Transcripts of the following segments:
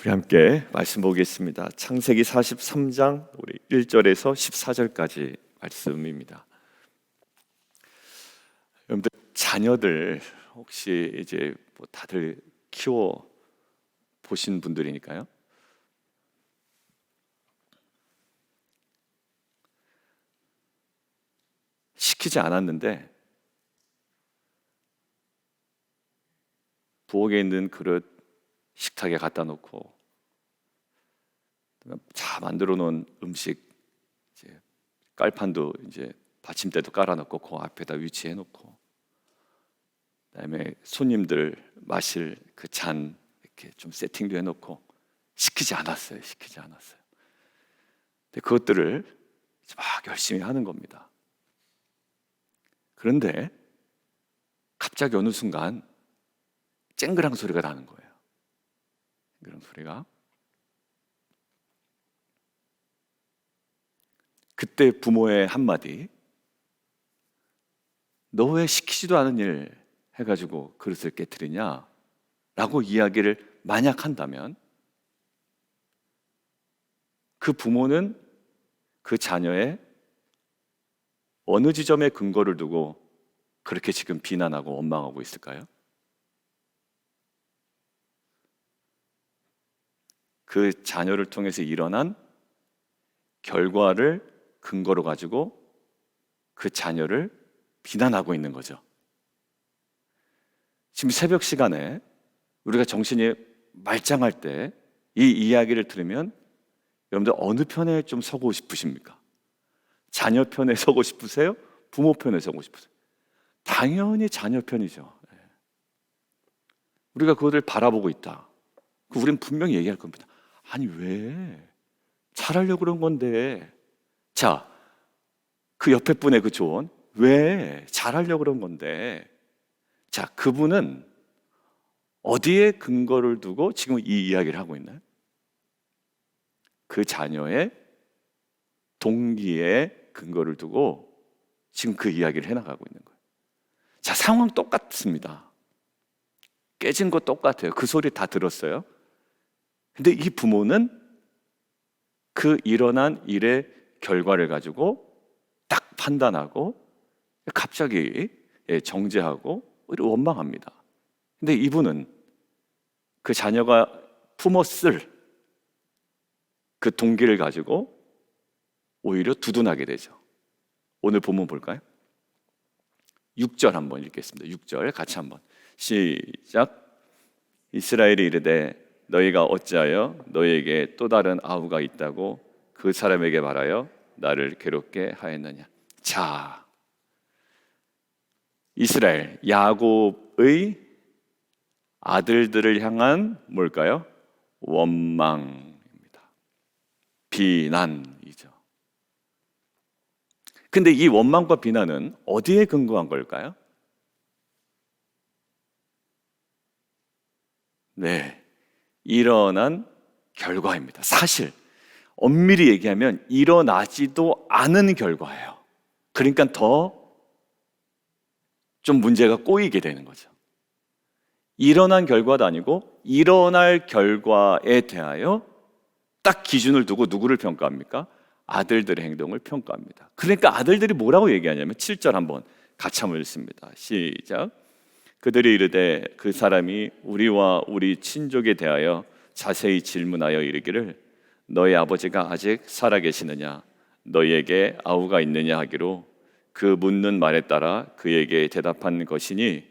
우리 함께 말씀 보겠습니다. 창세기 43장 우리 1절에서 14절까지 말씀입니다. 여러분들 자녀들 혹시 이제 뭐 다들 키워 보신 분들이니까요. 시키지 않았는데 부엌에 있는 그릇 식탁에 갖다 놓고 다 만들어 놓은 음식 이제 깔판도 이제 받침대도 깔아 놓고 그 앞에다 위치해 놓고 그다음에 손님들 마실 그 잔 이렇게 좀 세팅도 해 놓고 시키지 않았어요. 근데 그것들을 이제 막 열심히 하는 겁니다. 그런데 갑자기 어느 순간 쨍그랑 소리가 나는 거예요. 그런 소리가. 그때 부모의 한마디, 너 왜 시키지도 않은 일 해가지고 그릇을 깨트리냐? 라고 이야기를 만약 한다면 그 부모는 그 자녀의 어느 지점에 근거를 두고 그렇게 지금 비난하고 원망하고 있을까요? 그 자녀를 통해서 일어난 결과를 근거로 가지고 그 자녀를 비난하고 있는 거죠. 지금 새벽 시간에 우리가 정신이 말짱할 때 이 이야기를 들으면 여러분들 어느 편에 좀 서고 싶으십니까? 자녀 편에 서고 싶으세요? 부모 편에 서고 싶으세요? 당연히 자녀 편이죠. 우리가 그것을 바라보고 있다. 우리는 분명히 얘기할 겁니다. 아니 왜? 잘하려고 그런 건데. 자, 그 옆에 분의 그 조언, 왜? 잘하려고 그런 건데. 자, 그분은 어디에 근거를 두고 지금 이 이야기를 하고 있나요? 그 자녀의 동기에 근거를 두고 지금 그 이야기를 해나가고 있는 거예요. 자, 상황 똑같습니다. 깨진 거 똑같아요. 그 소리 다 들었어요. 근데 이 부모는 그 일어난 일의 결과를 가지고 딱 판단하고 갑자기 정죄하고 오히려 원망합니다. 근데 이분은 그 자녀가 품었을 그 동기를 가지고 오히려 두둔하게 되죠. 오늘 본문 볼까요? 6절 한번 읽겠습니다. 6절 같이 한번 시작. 이스라엘이 이르되 너희가 어찌하여 너희에게 또 다른 아우가 있다고 그 사람에게 말하여 나를 괴롭게 하였느냐. 자, 이스라엘 야곱의 아들들을 향한 뭘까요? 원망입니다. 비난이죠. 근데 이 원망과 비난은 어디에 근거한 걸까요? 네, 일어난 결과입니다. 사실 엄밀히 얘기하면 일어나지도 않은 결과예요. 그러니까 더 좀 문제가 꼬이게 되는 거죠. 일어난 결과도 아니고 일어날 결과에 대하여 딱 기준을 두고 누구를 평가합니까? 아들들의 행동을 평가합니다. 그러니까 아들들이 뭐라고 얘기하냐면 7절 한번 같이 한번 읽습니다. 시작. 그들이 이르되 그 사람이 우리와 우리 친족에 대하여 자세히 질문하여 이르기를 너희 아버지가 아직 살아계시느냐 너희에게 아우가 있느냐 하기로 그 묻는 말에 따라 그에게 대답한 것이니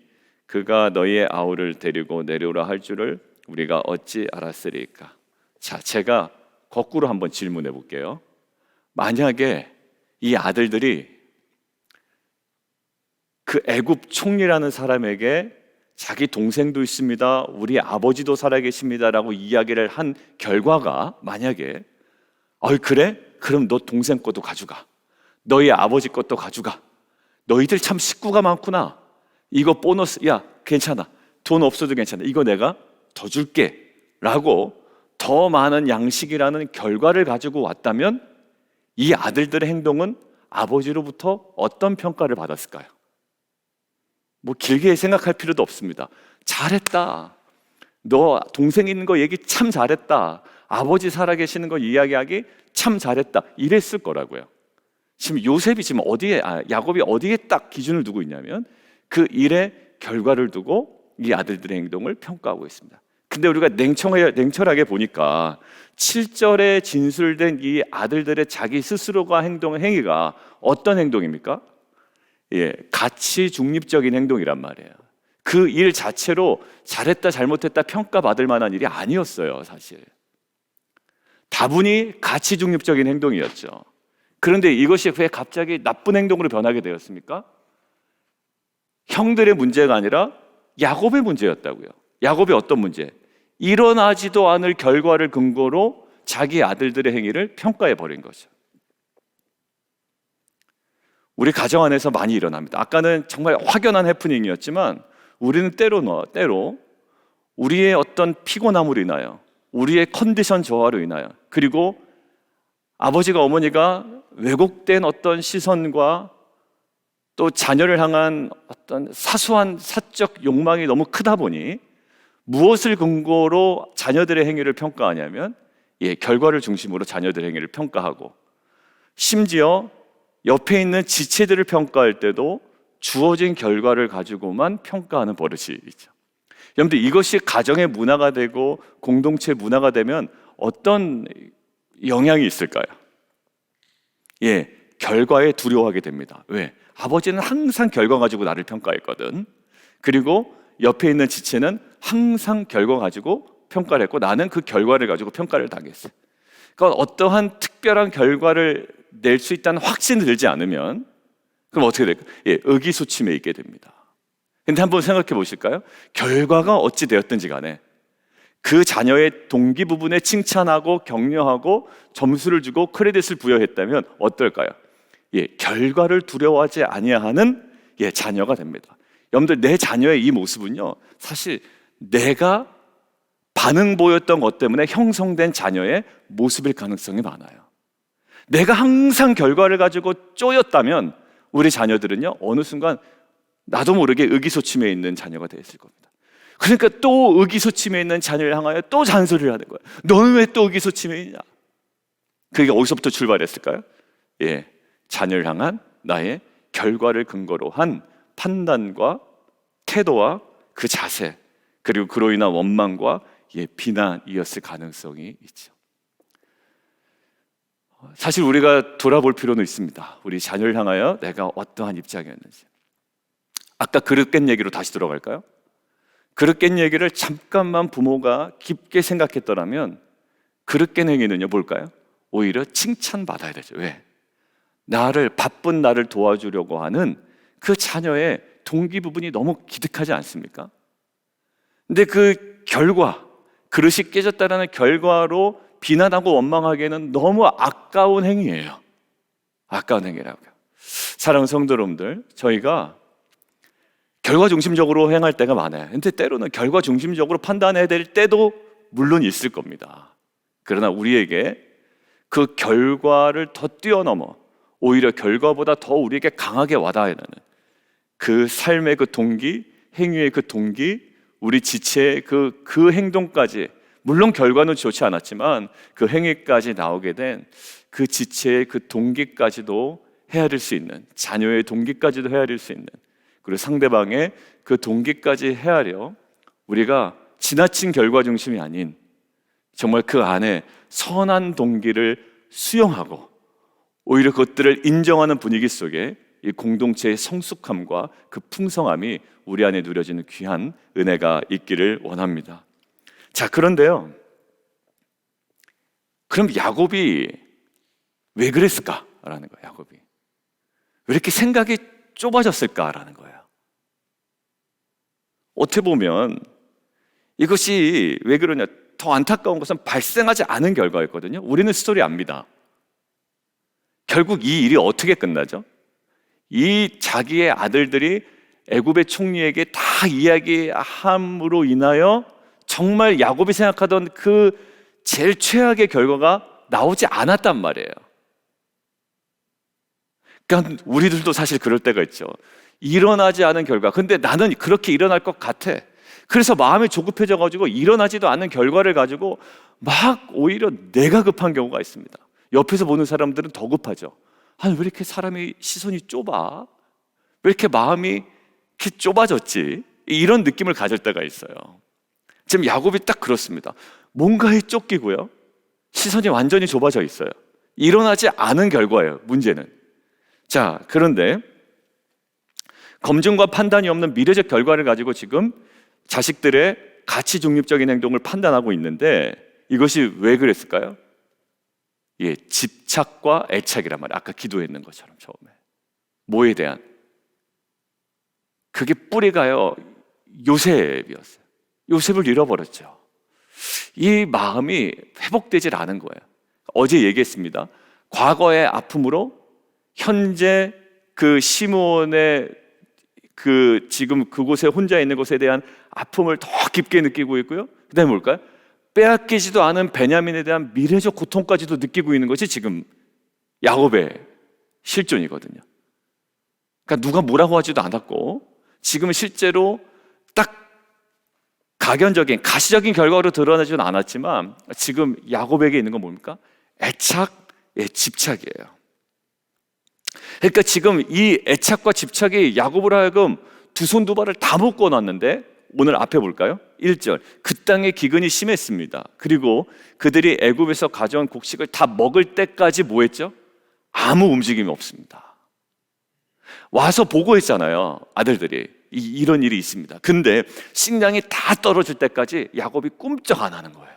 그가 너희의 아우를 데리고 내려오라 할 줄을 우리가 어찌 알았으리까. 자, 제가 거꾸로 한번 질문해 볼게요. 만약에 이 아들들이 그 애굽 총리라는 사람에게 자기 동생도 있습니다, 우리 아버지도 살아계십니다라고 이야기를 한 결과가 만약에 그래? 그럼 너 동생 것도 가져가, 너희 아버지 것도 가져가, 너희들 참 식구가 많구나, 이거 보너스, 야 괜찮아, 돈 없어도 괜찮아, 이거 내가 더 줄게 라고 더 많은 양식이라는 결과를 가지고 왔다면 이 아들들의 행동은 아버지로부터 어떤 평가를 받았을까요? 뭐 길게 생각할 필요도 없습니다. 잘했다, 너 동생 있는 거 얘기 참 잘했다. 아버지 살아계시는 거 이야기하기 참 잘했다. 이랬을 거라고요. 지금 요셉이 지금 야곱이 어디에 딱 기준을 두고 있냐면 그 일의 결과를 두고 이 아들들의 행동을 평가하고 있습니다. 근데 우리가 냉철하게 보니까 7절에 진술된 이 아들들의 자기 스스로가 행위가 어떤 행동입니까? 가치 중립적인 행동이란 말이에요. 그 일 자체로 잘했다 잘못했다 평가받을 만한 일이 아니었어요, 사실. 다분히 가치 중립적인 행동이었죠. 그런데 이것이 왜 갑자기 나쁜 행동으로 변하게 되었습니까? 형들의 문제가 아니라 야곱의 문제였다고요. 야곱의 어떤 문제? 일어나지도 않을 결과를 근거로 자기 아들들의 행위를 평가해 버린 거죠. 우리 가정 안에서 많이 일어납니다. 아까는 정말 확연한 해프닝이었지만 우리는 때로 우리의 어떤 피곤함으로 인하여, 우리의 컨디션 저하로 인하여, 그리고 아버지가 어머니가 왜곡된 어떤 시선과 또 자녀를 향한 어떤 사소한 사적 욕망이 너무 크다 보니 무엇을 근거로 자녀들의 행위를 평가하냐면 결과를 중심으로 자녀들의 행위를 평가하고, 심지어 옆에 있는 지체들을 평가할 때도 주어진 결과를 가지고만 평가하는 버릇이 있죠. 여러분들, 이것이 가정의 문화가 되고 공동체 문화가 되면 어떤 영향이 있을까요? 결과에 두려워하게 됩니다. 왜? 아버지는 항상 결과 가지고 나를 평가했거든. 그리고 옆에 있는 지체는 항상 결과 가지고 평가를 했고 나는 그 결과를 가지고 평가를 당했어요. 그러니까 어떠한 특별한 결과를 낼 수 있다는 확신이 들지 않으면 그럼 어떻게 될까요? 의기소침해 있게 됩니다. 근데 한번 생각해 보실까요? 결과가 어찌 되었든지 간에 그 자녀의 동기 부분에 칭찬하고 격려하고 점수를 주고 크레딧을 부여했다면 어떨까요? 결과를 두려워하지 아니하는 자녀가 됩니다. 여러분들, 내 자녀의 이 모습은요, 사실 내가 반응 보였던 것 때문에 형성된 자녀의 모습일 가능성이 많아요. 내가 항상 결과를 가지고 쪼였다면 우리 자녀들은요, 어느 순간 나도 모르게 의기소침해 있는 자녀가 되었을 겁니다. 그러니까 또 의기소침해 있는 자녀를 향하여 또 잔소리를 하는 거예요. 너는 왜 또 의기소침해 있냐? 그게 어디서부터 출발했을까요? 자녀를 향한 나의 결과를 근거로 한 판단과 태도와 그 자세, 그리고 그로 인한 원망과 비난이었을 가능성이 있죠. 사실 우리가 돌아볼 필요는 있습니다. 우리 자녀를 향하여 내가 어떠한 입장이었는지. 아까 그릇 깬 얘기로 다시 돌아갈까요? 그릇 깬 얘기를 잠깐만 부모가 깊게 생각했더라면 그릇 깬 행위는요, 뭘까요? 오히려 칭찬받아야 되죠. 왜? 바쁜 나를 도와주려고 하는 그 자녀의 동기 부분이 너무 기득하지 않습니까? 근데 그 결과, 그릇이 깨졌다는 결과로 비난하고 원망하기에는 너무 아까운 행위예요. 아까운 행위라고요. 사랑하는 성도 여러분들, 저희가 결과 중심적으로 행할 때가 많아요. 근데 때로는 결과 중심적으로 판단해야 될 때도 물론 있을 겁니다. 그러나 우리에게 그 결과를 더 뛰어넘어 오히려 결과보다 더 우리에게 강하게 와닿아야 하는 그 삶의 그 동기, 행위의 그 동기, 우리 지체의 그 행동까지, 물론 결과는 좋지 않았지만 그 행위까지 나오게 된 그 지체의 그 동기까지도 헤아릴 수 있는, 자녀의 동기까지도 헤아릴 수 있는, 그리고 상대방의 그 동기까지 헤아려 우리가 지나친 결과 중심이 아닌 정말 그 안에 선한 동기를 수용하고 오히려 그것들을 인정하는 분위기 속에 이 공동체의 성숙함과 그 풍성함이 우리 안에 누려지는 귀한 은혜가 있기를 원합니다. 자, 그런데요, 그럼 야곱이 왜 그랬을까라는 거예요. 야곱이 왜 이렇게 생각이 좁아졌을까라는 거예요. 어떻게 보면 이것이 왜 그러냐, 더 안타까운 것은 발생하지 않은 결과였거든요. 우리는 스토리 압니다. 결국 이 일이 어떻게 끝나죠? 이 자기의 아들들이 애굽의 총리에게 다 이야기함으로 인하여 정말 야곱이 생각하던 그 제일 최악의 결과가 나오지 않았단 말이에요. 그러니까 우리들도 사실 그럴 때가 있죠. 일어나지 않은 결과, 근데 나는 그렇게 일어날 것 같아. 그래서 마음이 조급해져 가지고 일어나지도 않는 결과를 가지고 막 오히려 내가 급한 경우가 있습니다. 옆에서 보는 사람들은 더 급하죠. 아니, 왜 이렇게 사람이 시선이 좁아? 왜 이렇게 마음이 이렇게 좁아졌지? 이런 느낌을 가질 때가 있어요. 지금 야곱이 딱 그렇습니다. 뭔가에 쫓기고요, 시선이 완전히 좁아져 있어요. 일어나지 않은 결과예요, 문제는. 자, 그런데 검증과 판단이 없는 미래적 결과를 가지고 지금 자식들의 가치 중립적인 행동을 판단하고 있는데, 이것이 왜 그랬을까요? 예, 집착과 애착이란 말이에요. 아까 기도했는 것처럼 처음에. 뭐에 대한? 그게 뿌리가요, 요셉이었어요. 요셉을 잃어버렸죠. 이 마음이 회복되질 않은 거예요. 어제 얘기했습니다. 과거의 아픔으로 현재 그 시므온의 그 지금 그곳에 혼자 있는 것에 대한 아픔을 더 깊게 느끼고 있고요. 그다음에 뭘까요? 빼앗기지도 않은 베냐민에 대한 미래적 고통까지도 느끼고 있는 것이 지금 야곱의 실존이거든요. 그러니까 누가 뭐라고 하지도 않았고, 지금은 실제로 딱 가견적인 가시적인 결과로 드러나지는 않았지만, 지금 야곱에게 있는 건 뭡니까? 애착의 집착이에요. 그러니까 지금 이 애착과 집착이 야곱으로 하여금 두 손 두 발을 다 묶어놨는데, 오늘 앞에 볼까요? 1절, 그 땅의 기근이 심했습니다. 그리고 그들이 애굽에서 가져온 곡식을 다 먹을 때까지 뭐 했죠? 아무 움직임이 없습니다. 와서 보고했잖아요, 아들들이. 이런 일이 있습니다. 근데 식량이 다 떨어질 때까지 야곱이 꿈쩍 안 하는 거예요.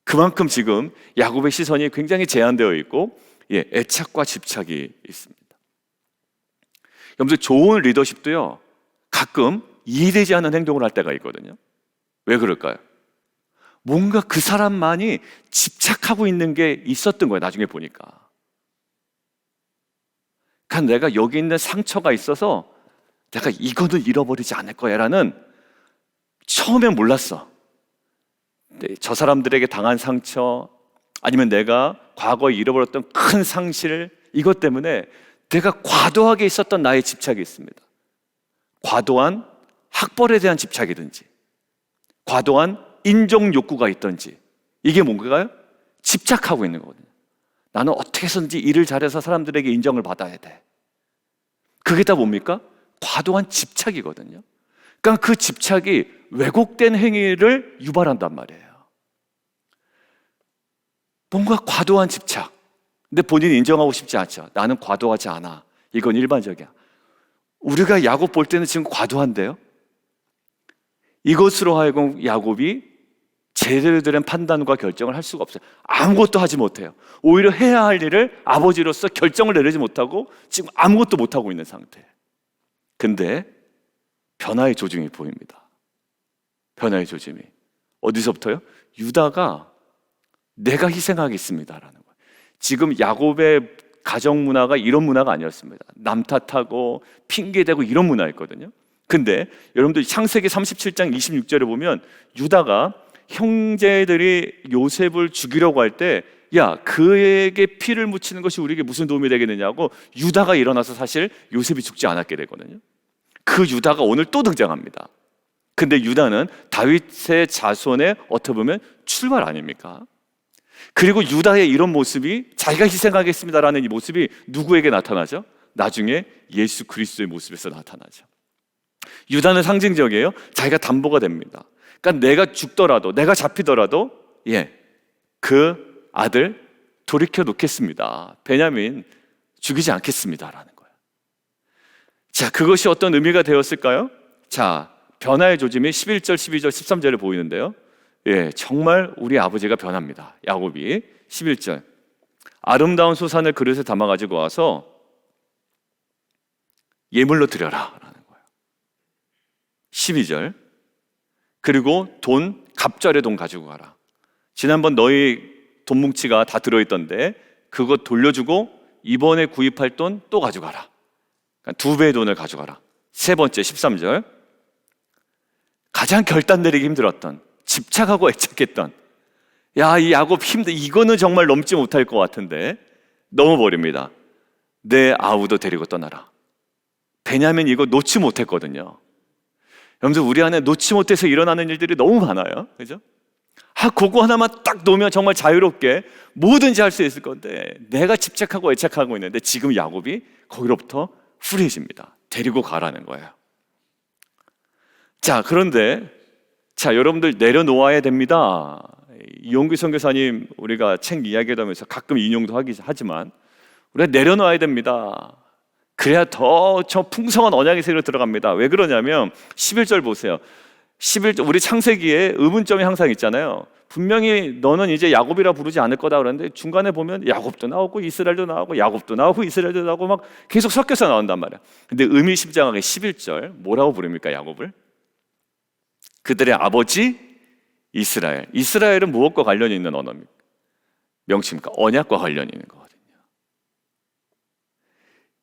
그만큼 지금 야곱의 시선이 굉장히 제한되어 있고, 예, 애착과 집착이 있습니다. 여러분들, 좋은 리더십도요, 가끔 이해되지 않는 행동을 할 때가 있거든요. 왜 그럴까요? 뭔가 그 사람만이 집착하고 있는 게 있었던 거예요, 나중에 보니까. 그러니까 내가 여기 있는 상처가 있어서 내가 이거는 잃어버리지 않을 거야 라는, 처음엔 몰랐어. 저 사람들에게 당한 상처, 아니면 내가 과거에 잃어버렸던 큰 상실, 이것 때문에 내가 과도하게 있었던 나의 집착이 있습니다. 과도한 학벌에 대한 집착이든지, 과도한 인정 욕구가 있든지, 이게 뭔가요? 집착하고 있는 거거든요. 나는 어떻게 해서든지 일을 잘해서 사람들에게 인정을 받아야 돼. 그게 다 뭡니까? 과도한 집착이거든요. 그러니까 그 집착이 왜곡된 행위를 유발한단 말이에요. 뭔가 과도한 집착, 근데 본인이 인정하고 싶지 않죠. 나는 과도하지 않아. 이건 일반적이야. 우리가 야곱 볼 때는 지금 과도한데요, 이것으로 하여금 야곱이 제대로 된 판단과 결정을 할 수가 없어요. 아무것도 하지 못해요. 오히려 해야 할 일을 아버지로서 결정을 내리지 못하고 지금 아무것도 못하고 있는 상태. 근데 변화의 조짐이 보입니다. 변화의 조짐이 어디서부터요? 유다가 내가 희생하겠습니다라는 거예요. 지금 야곱의 가정 문화가 이런 문화가 아니었습니다. 남 탓하고 핑계대고 이런 문화였거든요. 근데 여러분들 창세기 37장 26절에 보면 유다가 형제들이 요셉을 죽이려고 할 때, 야, 그에게 피를 묻히는 것이 우리에게 무슨 도움이 되겠느냐고 유다가 일어나서 사실 요셉이 죽지 않았게 되거든요. 그 유다가 오늘 또 등장합니다. 근데 유다는 다윗의 자손의 어떻게 보면 출발 아닙니까? 그리고 유다의 이런 모습이, 자기가 희생하겠습니다라는 이 모습이 누구에게 나타나죠? 나중에 예수 그리스도의 모습에서 나타나죠. 유다는 상징적이에요. 자기가 담보가 됩니다. 그러니까 내가 죽더라도, 내가 잡히더라도, 예, 그 아들 돌이켜 놓겠습니다. 베냐민 죽이지 않겠습니다라는 거예요. 자, 그것이 어떤 의미가 되었을까요? 자, 변화의 조짐이 11절, 12절, 13절에 보이는데요, 예, 정말 우리 아버지가 변합니다. 야곱이 11절, 아름다운 소산을 그릇에 담아가지고 와서 예물로 드려라 라는 거예요. 12절, 그리고 돈, 갑절의 돈 가지고 가라. 지난번 너희 돈 뭉치가 다 들어있던데 그거 돌려주고 이번에 구입할 돈 또 가져가라. 그러니까 2배의 돈을 가져가라. 세 번째 13절, 가장 결단 내리기 힘들었던, 집착하고 애착했던, 야, 이 야곱 이거는 정말 넘지 못할 것 같은데 넘어버립니다. 내 아우도 데리고 떠나라. 베냐민 이거 놓지 못했거든요. 여러분들 우리 안에 놓지 못해서 일어나는 일들이 너무 많아요. 그죠? 그거 하나만 딱 놓으면 정말 자유롭게 뭐든지 할 수 있을 건데 내가 집착하고 애착하고 있는데 지금 야곱이 거기로부터 후리해집니다. 데리고 가라는 거예요. 자, 그런데 여러분들 내려놓아야 됩니다. 이용규 선교사님 우리가 책 이야기하면서 가끔 인용도 하지만 우리가 내려놓아야 됩니다. 그래야 더 저 풍성한 언약의 세계로 들어갑니다. 왜 그러냐면 11절 보세요. 11절 우리 창세기에 의문점이 항상 있잖아요. 분명히 너는 이제 야곱이라 부르지 않을 거다 그러는데 중간에 보면 야곱도 나오고 이스라엘도 나오고 야곱도 나오고 이스라엘도 나오고 막 계속 섞여서 나온단 말이야. 근데 의미심장하게 11절 뭐라고 부릅니까? 야곱을 그들의 아버지 이스라엘. 이스라엘은 무엇과 관련이 있는 언어입니까? 명칭입니까? 언약과 관련이 있는 거거든요.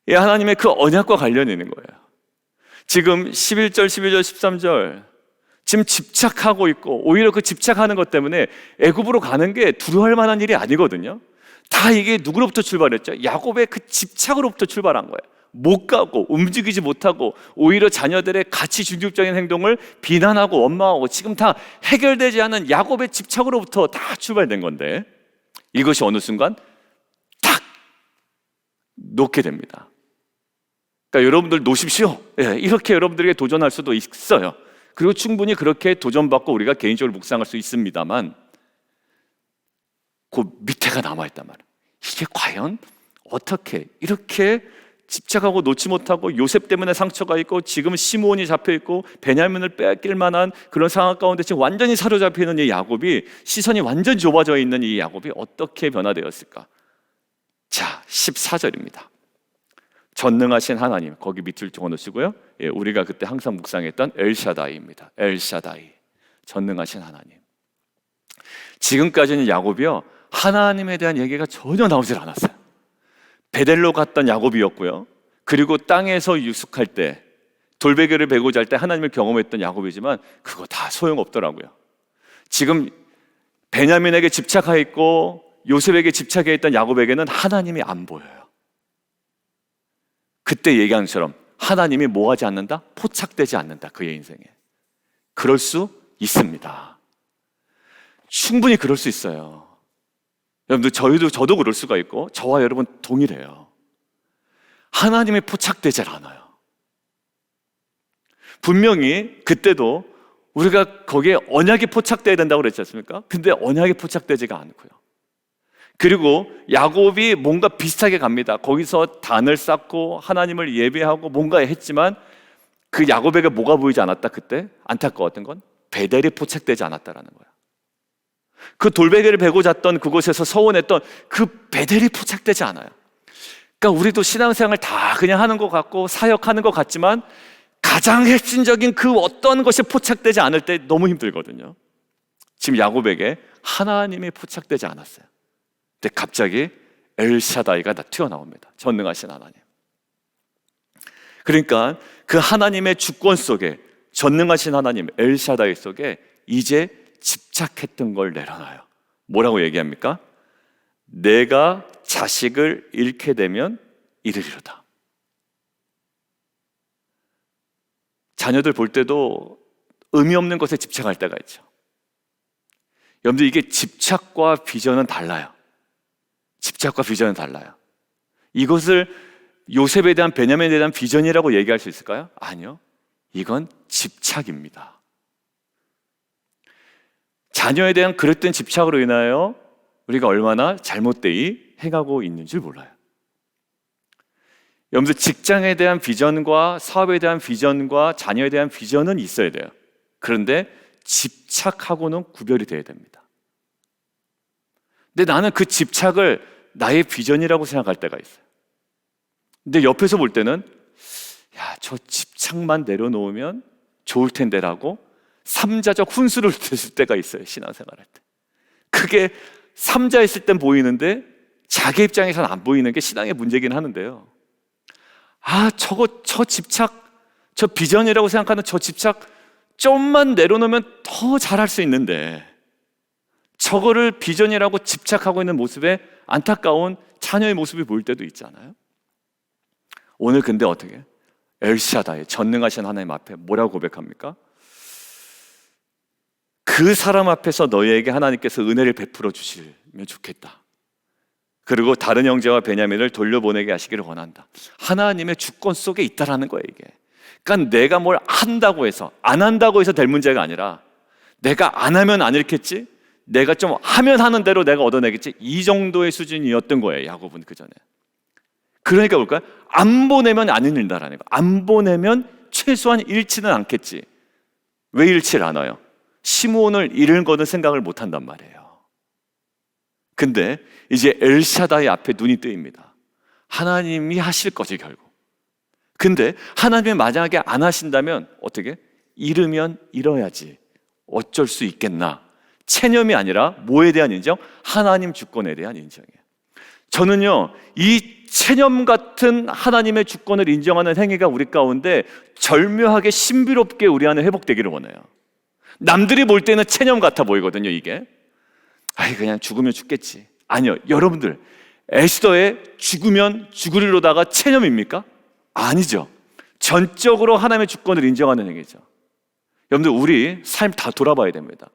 예, 하나님의 그 언약과 관련이 있는 거예요. 지금 11절, 12절, 13절 지금 집착하고 있고 오히려 그 집착하는 것 때문에 애굽으로 가는 게 두려워할 만한 일이 아니거든요. 다 이게 누구로부터 출발했죠? 야곱의 그 집착으로부터 출발한 거예요. 못 가고 움직이지 못하고 오히려 자녀들의 가치 중립적인 행동을 비난하고 원망하고 지금 다 해결되지 않은 야곱의 집착으로부터 다 출발된 건데 이것이 어느 순간 탁 놓게 됩니다. 그러니까 여러분들 놓으십시오. 예, 이렇게 여러분들에게 도전할 수도 있어요. 그리고 충분히 그렇게 도전받고 우리가 개인적으로 묵상할 수 있습니다만 그 밑에가 남아있단 말이에요. 이게 과연 어떻게 이렇게 집착하고 놓지 못하고 요셉 때문에 상처가 있고 지금 시므온이 잡혀있고 베냐민을 뺏길 만한 그런 상황 가운데 지금 완전히 사로잡혀 있는 이 야곱이 시선이 완전히 좁아져 있는 이 야곱이 어떻게 변화되었을까? 자, 14절입니다. 전능하신 하나님, 거기 밑줄 적어놓으시고요. 예, 우리가 그때 항상 묵상했던 엘샤다이입니다. 엘샤다이, 전능하신 하나님. 지금까지는 야곱이요 하나님에 대한 얘기가 전혀 나오질 않았어요. 베델로 갔던 야곱이었고요. 그리고 땅에서 유숙할 때 돌베개를 베고 잘 때 하나님을 경험했던 야곱이지만 그거 다 소용없더라고요. 지금 베냐민에게 집착해 있고 요셉에게 집착해 있던 야곱에게는 하나님이 안 보여요. 그때 얘기한 것처럼 하나님이 뭐하지 않는다? 포착되지 않는다. 그의 인생에. 그럴 수 있습니다. 충분히 그럴 수 있어요. 여러분들 저도 그럴 수가 있고 저와 여러분 동일해요. 하나님이 포착되질 않아요. 분명히 그때도 우리가 거기에 언약이 포착돼야 된다고 그랬지 않습니까? 근데 언약이 포착되지가 않고요. 그리고 야곱이 뭔가 비슷하게 갑니다. 거기서 단을 쌓고 하나님을 예배하고 뭔가 했지만 그 야곱에게 뭐가 보이지 않았다? 그때 안타까웠던 건 베델이 포착되지 않았다라는 거야. 그 돌베개를 베고 잤던 그곳에서 서원했던 그 베델이 포착되지 않아요. 그러니까 우리도 신앙생활 다 그냥 하는 것 같고 사역하는 것 같지만 가장 핵심적인 그 어떤 것이 포착되지 않을 때 너무 힘들거든요. 지금 야곱에게 하나님이 포착되지 않았어요. 근데 갑자기 엘샤다이가 튀어나옵니다. 전능하신 하나님. 그러니까 그 하나님의 주권 속에 전능하신 하나님 엘샤다이 속에 이제 집착했던 걸 내려놔요. 뭐라고 얘기합니까? 내가 자식을 잃게 되면 이르리로다. 자녀들 볼 때도 의미 없는 것에 집착할 때가 있죠. 여러분들 이게 집착과 비전은 달라요. 집착과 비전은 달라요. 이것을 요셉에 대한 베냐민에 대한 비전이라고 얘기할 수 있을까요? 아니요. 이건 집착입니다. 자녀에 대한 그릇된 집착으로 인하여 우리가 얼마나 잘못되이 행하고 있는 줄 몰라요. 여러분들 직장에 대한 비전과 사업에 대한 비전과 자녀에 대한 비전은 있어야 돼요. 그런데 집착하고는 구별이 돼야 됩니다. 근데 나는 그 집착을 나의 비전이라고 생각할 때가 있어요. 근데 옆에서 볼 때는 야, 저 집착만 내려놓으면 좋을 텐데라고 삼자적 훈수를 댔을 때가 있어요. 신앙생활할 때. 그게 삼자였을 땐 보이는데 자기 입장에서는 안 보이는 게 신앙의 문제긴 하는데요. 저 집착, 저 비전이라고 생각하는 저 집착 좀만 내려놓으면 더 잘할 수 있는데 저거를 비전이라고 집착하고 있는 모습에 안타까운 자녀의 모습이 보일 때도 있잖아요. 오늘 근데 어떻게? 엘샤다이 전능하신 하나님 앞에 뭐라고 고백합니까? 그 사람 앞에서 너희에게 하나님께서 은혜를 베풀어 주시면 좋겠다. 그리고 다른 형제와 베냐민을 돌려보내게 하시기를 원한다. 하나님의 주권 속에 있다라는 거예요, 이게. 그러니까 내가 뭘 한다고 해서, 안 한다고 해서 될 문제가 아니라, 내가 안 하면 안 읽겠지? 내가 좀 하면 하는 대로 내가 얻어내겠지? 이 정도의 수준이었던 거예요, 야곱은 그 전에. 그러니까 뭘까요? 안 보내면 안 읽는다라는 거. 안 보내면 최소한 읽지는 않겠지. 왜 읽지를 않아요? 시므온을 잃은 거는 생각을 못 한단 말이에요. 근데 이제 엘샤다이 앞에 눈이 뜨입니다. 하나님이 하실 거지, 결국. 근데 하나님이 만약에 안 하신다면 어떻게? 잃으면 잃어야지. 어쩔 수 있겠나? 체념이 아니라 뭐에 대한 인정? 하나님 주권에 대한 인정이에요. 저는요, 이 체념 같은 하나님의 주권을 인정하는 행위가 우리 가운데 절묘하게 신비롭게 우리 안에 회복되기를 원해요. 남들이 볼 때는 체념 같아 보이거든요, 이게. 아이, 그냥 죽으면 죽겠지. 아니요, 여러분들, 에스더의 죽으면 죽으리로다가 체념입니까? 아니죠. 전적으로 하나님의 주권을 인정하는 행위죠. 여러분들, 우리 삶 다 돌아봐야 됩니다.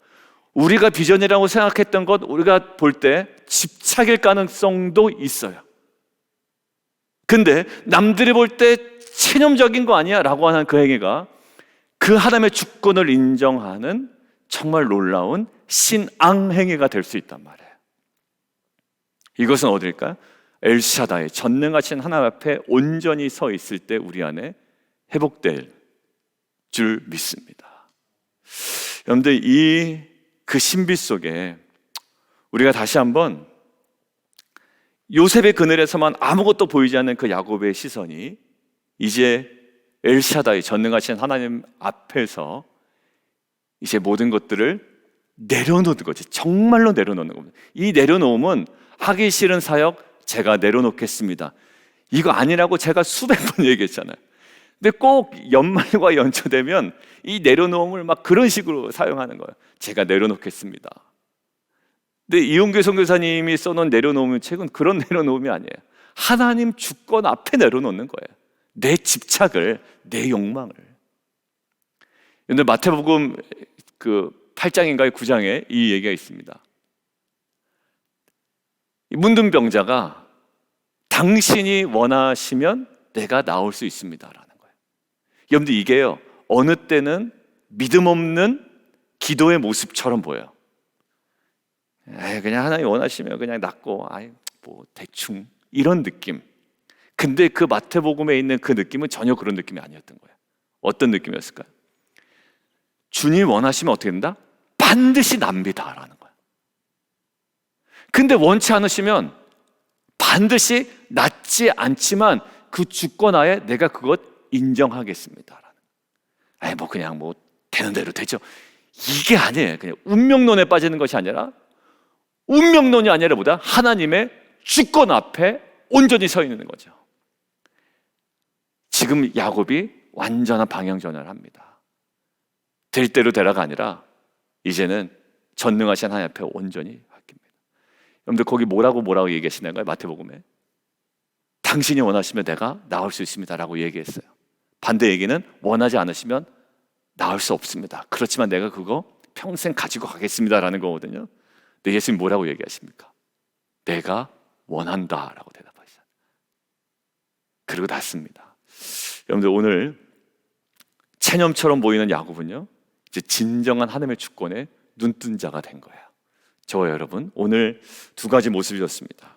우리가 비전이라고 생각했던 것, 우리가 볼 때 집착일 가능성도 있어요. 근데 남들이 볼 때 체념적인 거 아니야? 라고 하는 그 행위가 그 하나님의 주권을 인정하는 정말 놀라운 신앙 행위가 될 수 있단 말이에요. 이것은 어딜까요? 엘샤다이, 전능하신 하나님 앞에 온전히 서 있을 때 우리 안에 회복될 줄 믿습니다. 여러분들, 그 신비 속에 우리가 다시 한번 요셉의 그늘에서만 아무것도 보이지 않는 그 야곱의 시선이 이제 엘샤다이, 전능하신 하나님 앞에서 이제 모든 것들을 내려놓는 거지. 정말로 내려놓는 겁니다. 이 내려놓음은 하기 싫은 사역 제가 내려놓겠습니다, 이거 아니라고 제가 수백 번 얘기했잖아요. 근데 꼭 연말과 연초되면 이 내려놓음을 막 그런 식으로 사용하는 거예요. 제가 내려놓겠습니다. 근데 이용규 선교사님이 써놓은 내려놓음 책은 그런 내려놓음이 아니에요. 하나님 주권 앞에 내려놓는 거예요. 내 집착을, 내 욕망을. 근데 마태복음 그 8장인가요? 9장에 이 얘기가 있습니다. 문둥병자가 당신이 원하시면 내가 나올 수 있습니다라는 거예요. 여러분들, 이게요, 어느 때는 믿음 없는 기도의 모습처럼 보여요. 그냥 하나님 원하시면 그냥 낫고, 뭐 대충 이런 느낌. 근데 그 마태복음에 있는 그 느낌은 전혀 그런 느낌이 아니었던 거예요. 어떤 느낌이었을까요? 주님 원하시면 어떻게 된다? 반드시 납니다라는 거예요. 근데 원치 않으시면 반드시 낫지 않지만 그 주권하에 내가 그것 인정하겠습니다라는. 뭐 그냥 뭐 되는 대로 되죠. 이게 아니에요. 그냥 운명론에 빠지는 것이 아니라, 운명론이 아니라 보다 하나님의 주권 앞에 온전히 서 있는 거죠. 지금 야곱이 완전한 방향 전환을 합니다. 될 대로 되라가 아니라 이제는 전능하신 하나님 앞에 온전히 바뀝니다. 여러분들, 거기 뭐라고 얘기하시나요? 마태복음에 당신이 원하시면 내가 나올 수 있습니다라고 얘기했어요. 반대 얘기는 원하지 않으시면 나올 수 없습니다. 그렇지만 내가 그거 평생 가지고 가겠습니다라는 거거든요. 근데 예수님 뭐라고 얘기하십니까? 내가 원한다라고 대답하시잖아요. 그리고 낫습니다. 여러분들, 오늘 체념처럼 보이는 야곱은요, 이제 진정한 하나님의 주권에 눈뜬 자가 된 거예요. 저와 여러분, 오늘 두 가지 모습이었습니다.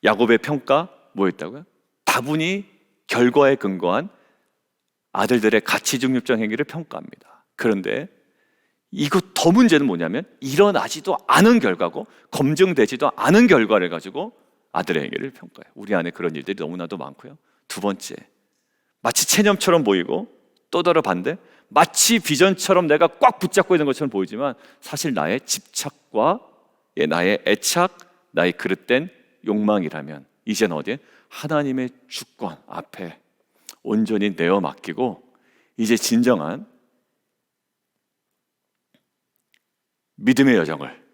야곱의 평가 뭐였다고요? 다분히 결과에 근거한 아들들의 가치 중립적 행위를 평가합니다. 그런데 이거 더 문제는 뭐냐면, 일어나지도 않은 결과고 검증되지도 않은 결과를 가지고 아들의 행위를 평가해요. 우리 안에 그런 일들이 너무나도 많고요. 두 번째, 마치 체념처럼 보이고 또 다른 반대, 마치 비전처럼 내가 꽉 붙잡고 있는 것처럼 보이지만 사실 나의 집착과 나의 애착, 나의 그릇된 욕망이라면 이제는 어디에? 하나님의 주권 앞에 온전히 내어 맡기고 이제 진정한 믿음의 여정을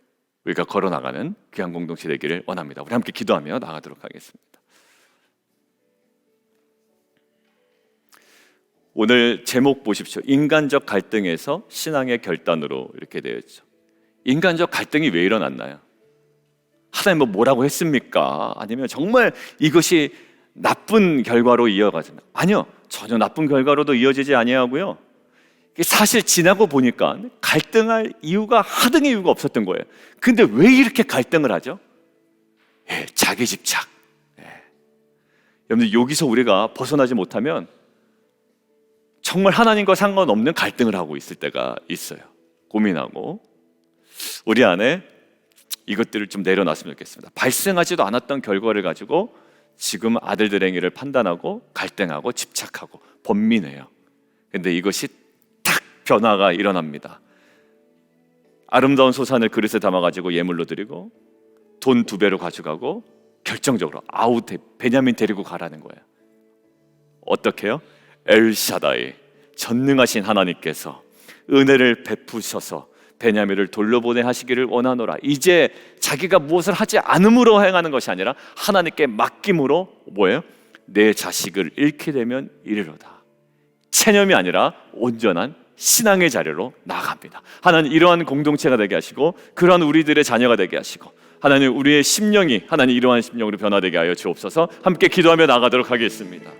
우리가 걸어나가는 귀한 공동체 되기를 원합니다. 우리 함께 기도하며 나가도록 하겠습니다. 오늘 제목 보십시오. 인간적 갈등에서 신앙의 결단으로 이렇게 되어 있죠. 인간적 갈등이 왜 일어났나요? 하나님 뭐라고 했습니까? 아니면 정말 이것이 나쁜 결과로 이어가잖아요. 아니요, 전혀 나쁜 결과로도 이어지지 아니하고요. 사실 지나고 보니까 갈등할 이유가 하등의 이유가 없었던 거예요. 근데 왜 이렇게 갈등을 하죠? 자기 집착. 여러분들, 여기서 우리가 벗어나지 못하면 정말 하나님과 상관없는 갈등을 하고 있을 때가 있어요. 고민하고. 우리 안에 이것들을 좀 내려놨으면 좋겠습니다. 발생하지도 않았던 결과를 가지고 지금 아들들 행위를 판단하고 갈등하고 집착하고 번민해요. 근데 이것이 딱 변화가 일어납니다. 아름다운 소산을 그릇에 담아가지고 예물로 드리고 돈 2배로 가져가고 결정적으로 베냐민 데리고 가라는 거예요. 어떻게 해요? 엘샤다이, 전능하신 하나님께서 은혜를 베푸셔서 베냐민을 돌려보내 하시기를 원하노라. 이제 자기가 무엇을 하지 않음으로 행하는 것이 아니라 하나님께 맡김으로 뭐예요? 내 자식을 잃게 되면 이르로다. 체념이 아니라 온전한 신앙의 자리로 나아갑니다. 하나님, 이러한 공동체가 되게 하시고 그러한 우리들의 자녀가 되게 하시고 하나님, 우리의 심령이 하나님 이러한 심령으로 변화되게 하여 주옵소서. 함께 기도하며 나아가도록 하겠습니다.